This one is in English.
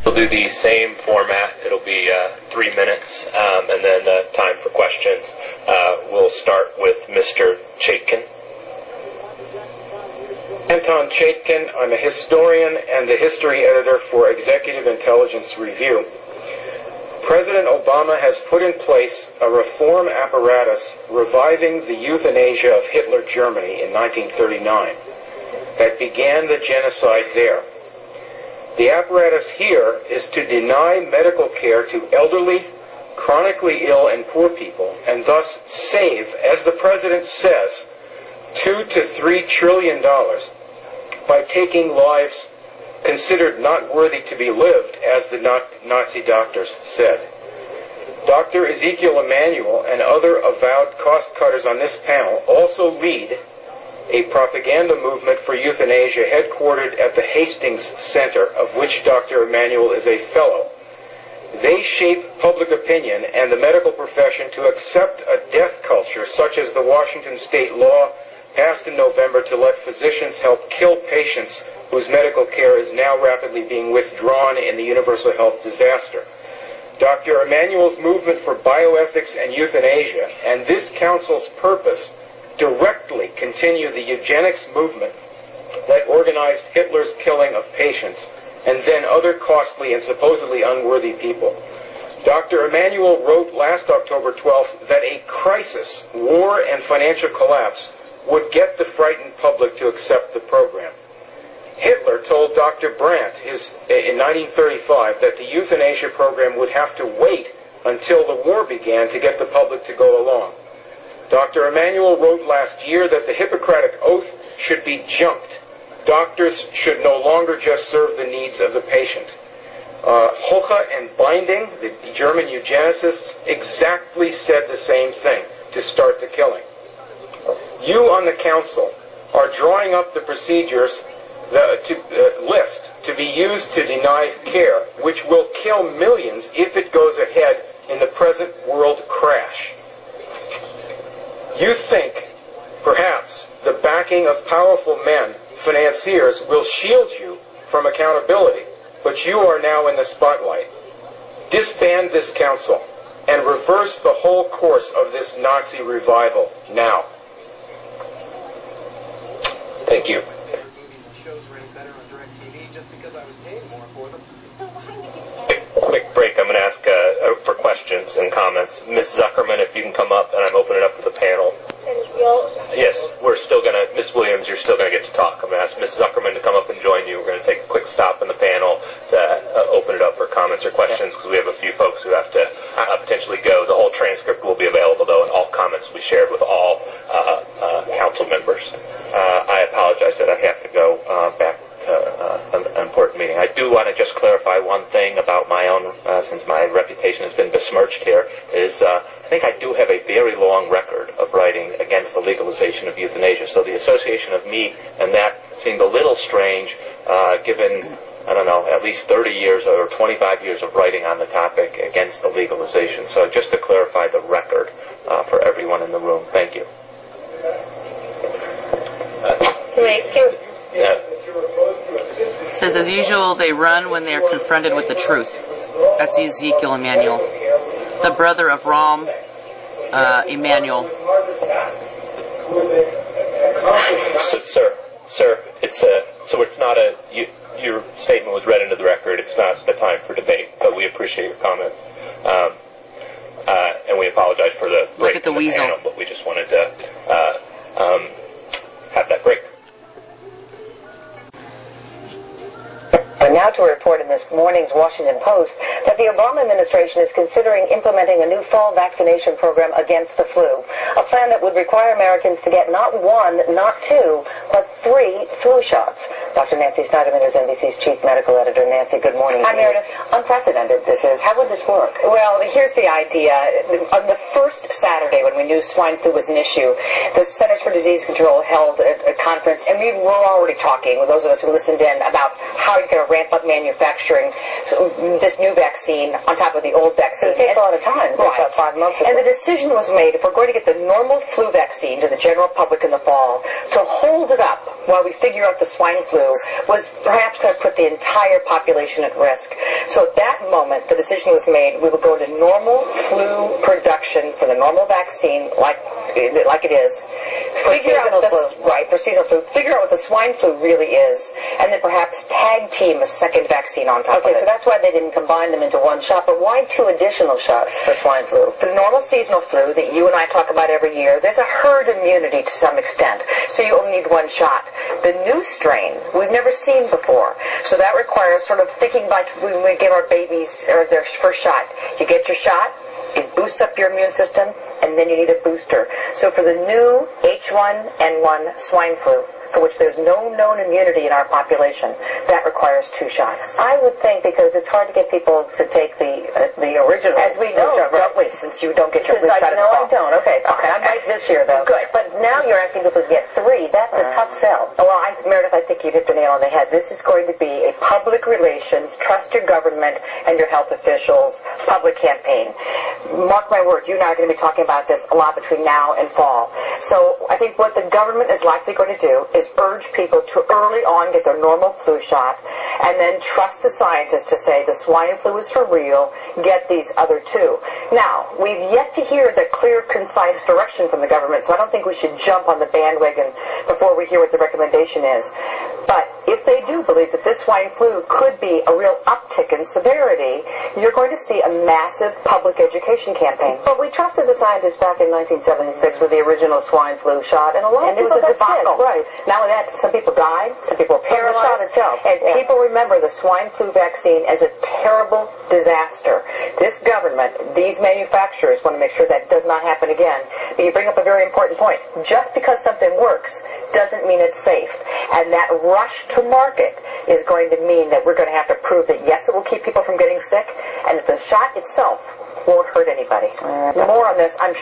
We'll do the same format. It'll be 3 minutes, and then time for questions. We'll start with Mr. Chaikin. Anton Chaikin. I'm a historian and the history editor for Executive Intelligence Review. President Obama has put in place a reform apparatus reviving the euthanasia of Hitler Germany in 1939 that began the genocide there. The apparatus here is to deny medical care to elderly, chronically ill, and poor people, and thus save, as the president says, $2 to $3 trillion by taking lives considered not worthy to be lived, as the Nazi doctors said. Dr. Ezekiel Emanuel and other avowed cost-cutters on this panel also lead a propaganda movement for euthanasia headquartered at the Hastings Center, of which Dr. Emanuel is a fellow. They shape public opinion and the medical profession to accept a death culture such as the Washington state law passed in November to let physicians help kill patients whose medical care is now rapidly being withdrawn in the universal health disaster. Dr. Emanuel's movement for bioethics and euthanasia and this council's purpose directly continue the eugenics movement that organized Hitler's killing of patients and then other costly and supposedly unworthy people. Dr. Emanuel wrote last October 12th that a crisis, war, and financial collapse would get the frightened public to accept the program. Hitler told Dr. Brandt in 1935 that the euthanasia program would have to wait until the war began to get the public to go along. Dr. Emanuel wrote last year that the Hippocratic Oath should be junked. Doctors should no longer just serve the needs of the patient. Hoche and Binding, the German eugenicists, exactly said the same thing to start the killing. You on the council are drawing up the procedures list to be used to deny care, which will kill millions if it goes ahead in the present world crash. You think, perhaps, the backing of powerful men, financiers, will shield you from accountability, but you are now in the spotlight. Disband this council and reverse the whole course of this Nazi revival now. Thank you. Quick break. I'm going to ask for questions and comments. Ms. Zuckerman, if you can come up, and I'm opening it up for the panel. Yes, we're still going to, Ms. Williams, you're still going to get to talk. I'm going to ask Ms. Zuckerman to come up and join you. We're going to take a quick stop in the panel to open it up for comments or questions, because we have a few folks who have to potentially go. The whole transcript will be available, though, and all comments will be shared with all council members. I apologize that I have to go back an important meeting. I do want to just clarify one thing about my own, since my reputation has been besmirched here, is I think I do have a very long record of writing against the legalization of euthanasia. So the association of me and that seemed a little strange, given, I don't know, at least 30 years or 25 years of writing on the topic against the legalization. So just to clarify the record for everyone in the room. Thank you. It says, as usual, they run when they are confronted with the truth. That's Ezekiel Emanuel, the brother of Rom Emanuel. Sir, it's not your statement was read into the record. It's not the time for debate, but we appreciate your comments. And we apologize for the break Look at the in the weasel. panel, but we just wanted to have that break. And now to report in this morning's Washington Post that the Obama administration is considering implementing a new fall vaccination program against the flu, a plan that would require Americans to get not one, not two, but 3 flu shots. Dr. Nancy Snyderman is NBC's chief medical editor. Nancy, good morning. Hi, Meredith. Unprecedented this is. How would this work? Well, here's the idea. On the first Saturday when we knew swine flu was an issue, the Centers for Disease Control held a conference, and we were already talking, with those of us who listened in, about how you're going to ramp up manufacturing this new vaccine on top of the old vaccine. It takes a lot of time. Right. About 5 months ago. And the decision was made, if we're going to get the normal flu vaccine to the general public in the fall, to hold it up while we figure out the swine flu flu was perhaps going to put the entire population at risk. So at that moment, the decision was made, we would go to normal flu production for the normal vaccine, like it is. Figure out for seasonal flu. Figure out what the swine flu really is, and then perhaps tag team a second vaccine on top of it. Okay, so that's why they didn't combine them into one shot, but why 2 additional shots for swine flu? For the normal seasonal flu that you and I talk about every year, there's a herd immunity to some extent, so you only need 1 shot. The new strain we've never seen before, so that requires sort of thinking like when we give our babies their first shot. You get your shot, it boosts up your immune system, and then you need a booster. So for the new H1N1 swine flu, for which there's no known immunity in our population, that requires 2 shots. I would think, because it's hard to get people to take the original. As we know, don't we, since you don't get your flu shot. No, I don't. Okay, I might this year, though. Good. But now you're asking people to get 3. That's a tough sell. Well, Meredith, I think you hit the nail on the head. This is going to be a public relations, trust your government and your health officials, public campaign. Mark my words, you and I are going to be talking about this a lot between now and fall. So I think what the government is likely going to do is urge people to early on get their normal flu shot and then trust the scientists to say the swine flu is for real, get these other 2. Now, we've yet to hear the clear, concise direction from the government, so I don't think we should jump on the bandwagon before we hear what the recommendation is. But if they do believe that this swine flu could be a real uptick in severity, you're going to see a massive public education campaign. But we trusted the scientists back in 1976 with the original swine flu shot, and a lot of people got sick. Right. Not only that, some people died, some people were paralyzed. The shot itself. And people remember the swine flu vaccine as a terrible disaster. This government, these manufacturers want to make sure that does not happen again. But you bring up a very important point. Just because something works doesn't mean it's safe. And that rush to market is going to mean that we're going to have to prove that, yes, it will keep people from getting sick, and that the shot itself won't hurt anybody. More on this, I'm sure.